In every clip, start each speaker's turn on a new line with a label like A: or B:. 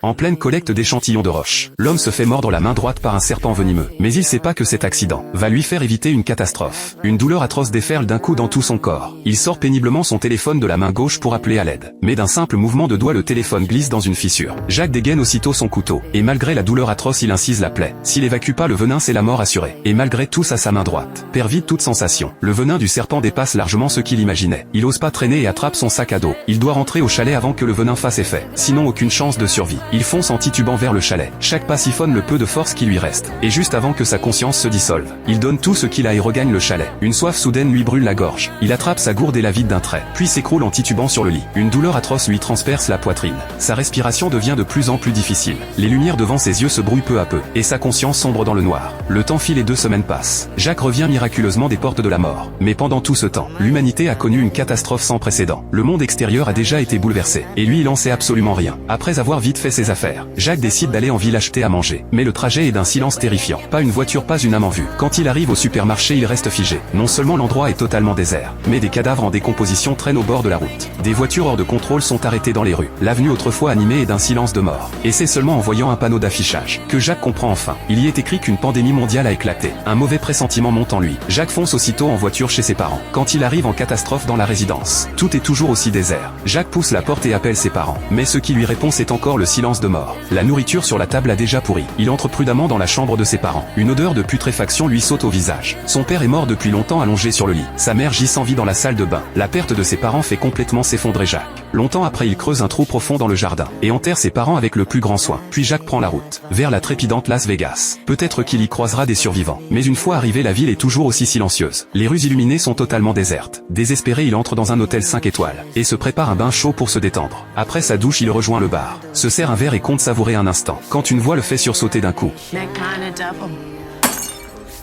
A: En pleine collecte d'échantillons de roches, l'homme se fait mordre la main droite par un serpent venimeux. Mais il sait pas que cet accident va lui faire éviter une catastrophe. Une douleur atroce déferle d'un coup dans tout son corps. Il sort péniblement son téléphone de la main gauche pour appeler à l'aide. Mais d'un simple mouvement de doigt, le téléphone glisse dans une fissure. Jacques dégaine aussitôt son couteau. Et malgré la douleur atroce, il incise la plaie. S'il évacue pas le venin, c'est la mort assurée. Et malgré tout, sa main droite perd vite toute sensation. Le venin du serpent dépasse largement ce qu'il imaginait. Il ose pas traîner et attrape son sac à dos. Il doit rentrer au chalet avant que le venin fasse effet. Sinon, aucune chance de survie. Il fonce en titubant vers le chalet. Chaque pas siphonne le peu de force qui lui reste. Et juste avant que sa conscience se dissolve, il donne tout ce qu'il a et regagne le chalet. Une soif soudaine lui brûle la gorge. Il attrape sa gourde et la vide d'un trait, puis s'écroule en titubant sur le lit. Une douleur atroce lui transperce la poitrine. Sa respiration devient de plus en plus difficile. Les lumières devant ses yeux se brouillent peu à peu, et sa conscience sombre dans le noir. Le temps file et 2 semaines passent. Jacques revient miraculeusement des portes de la mort. Mais pendant tout ce temps, l'humanité a connu une catastrophe sans précédent. Le monde extérieur a déjà été bouleversé. Et lui, il en sait absolument rien. Après avoir vite fait ses affaires, Jacques décide d'aller en ville acheter à manger. Mais le trajet est d'un silence terrifiant. Pas une voiture, pas une âme en vue. Quand il arrive au supermarché, il reste figé. Non seulement l'endroit est totalement désert, mais des cadavres en décomposition traînent au bord de la route. Des voitures hors de contrôle sont arrêtées dans les rues. L'avenue autrefois animée est d'un silence de mort. Et c'est seulement en voyant un panneau d'affichage que Jacques comprend enfin. Il y est écrit qu'une pandémie mondiale a éclaté. Un mauvais pressentiment monte en lui. Jacques fonce aussitôt en voiture chez ses parents. Quand il arrive en catastrophe dans la résidence, tout est toujours aussi désert. Jacques pousse la porte et appelle ses parents. Mais ce qui lui répond, c'est encore le silence de mort. La nourriture sur la table a déjà pourri. Il entre prudemment dans la chambre de ses parents. Une odeur de putréfaction lui saute au visage. Son père est mort depuis longtemps, allongé sur le lit. Sa mère gît sans vie dans la salle de bain. La perte de ses parents fait complètement s'effondrer Jacques. Longtemps après, il creuse un trou profond dans le jardin et enterre ses parents avec le plus grand soin. Puis Jacques prend la route vers la trépidante Las Vegas. Peut-être qu'il y croisera des survivants. Mais une fois arrivé, la ville est toujours aussi silencieuse. Les rues illuminées sont totalement désertes. Désespéré, il entre dans un hôtel 5 étoiles et se prépare un bain chaud pour se détendre. Après sa douche, il rejoint le bar, se sert un verre et compte savourer un instant, quand une voix le fait sursauter d'un coup.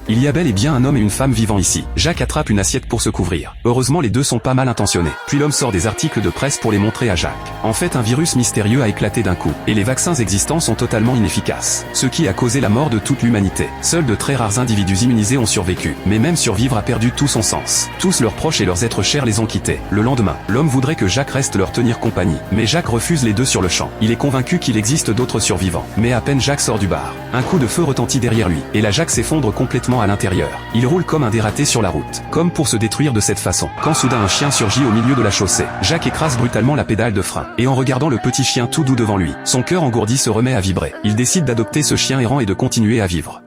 A: Il y a bel et bien un homme et une femme vivant ici. Jacques attrape une assiette pour se couvrir. Heureusement, les deux sont pas mal intentionnés. Puis l'homme sort des articles de presse pour les montrer à Jacques. En fait, un virus mystérieux a éclaté d'un coup, et les vaccins existants sont totalement inefficaces, ce qui a causé la mort de toute l'humanité. Seuls de très rares individus immunisés ont survécu, mais même survivre a perdu tout son sens. Tous leurs proches et leurs êtres chers les ont quittés. Le lendemain, l'homme voudrait que Jacques reste leur tenir compagnie, mais Jacques refuse les deux sur le champ. Il est convaincu qu'il existe d'autres survivants. Mais à peine Jacques sort du bar, un coup de feu retentit derrière lui, et la Jacques s'effondre complètement à l'intérieur. Il roule comme un dératé sur la route, comme pour se détruire de cette façon, quand soudain un chien surgit au milieu de la chaussée. Jacques écrase brutalement la pédale de frein, et en regardant le petit chien tout doux devant lui, son cœur engourdi se remet à vibrer. Il décide d'adopter ce chien errant et de continuer à vivre.